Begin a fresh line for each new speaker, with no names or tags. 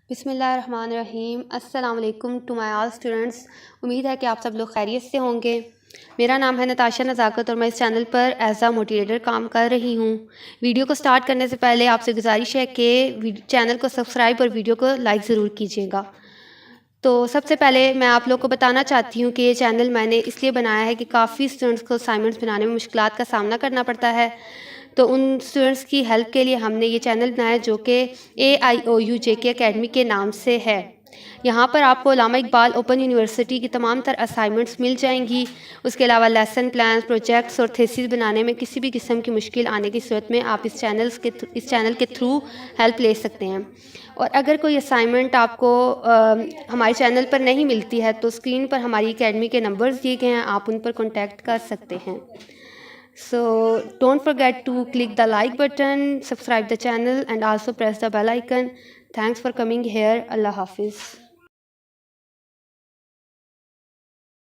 بسم اللہ الرحمن الرحیم۔ السلام علیکم ٹو مائی آل اسٹوڈنٹس۔ امید ہے کہ آپ سب لوگ خیریت سے ہوں گے۔ میرا نام ہے نتاشا نزاکت اور میں اس چینل پر ایز اے موٹیویٹر کام کر رہی ہوں۔ ویڈیو کو سٹارٹ کرنے سے پہلے آپ سے گزارش ہے کہ چینل کو سبسکرائب اور ویڈیو کو لائک ضرور کیجیے گا۔ تو سب سے پہلے میں آپ لوگ کو بتانا چاہتی ہوں کہ یہ چینل میں نے اس لیے بنایا ہے کہ کافی اسٹوڈنٹس کو اسائنمنٹس بنانے میں مشکلات کا سامنا کرنا پڑتا ہے، تو ان اسٹوڈنٹس کی ہیلپ کے لیے ہم نے یہ چینل بنایا جو کہ AIOU JK اکیڈمی کے نام سے ہے۔ یہاں پر آپ کو علامہ اقبال اوپن یونیورسٹی کی تمام تر اسائنمنٹس مل جائیں گی۔ اس کے علاوہ لیسن پلانس، پروجیکٹس اور تھیسس بنانے میں کسی بھی قسم کی مشکل آنے کی صورت میں آپ اس چینل کے تھرو ہیلپ لے سکتے ہیں۔ اور اگر کوئی اسائنمنٹ آپ کو ہمارے چینل پر نہیں ملتی ہے تو اسکرین پر ہماری اکیڈمی کے نمبرز دیے گئے ہیں، آپ ان پر کانٹیکٹ کر سکتے ہیں۔ So don't forget to click the like button, subscribe the channel and also press the bell icon. Thanks for coming here. Allah Hafiz.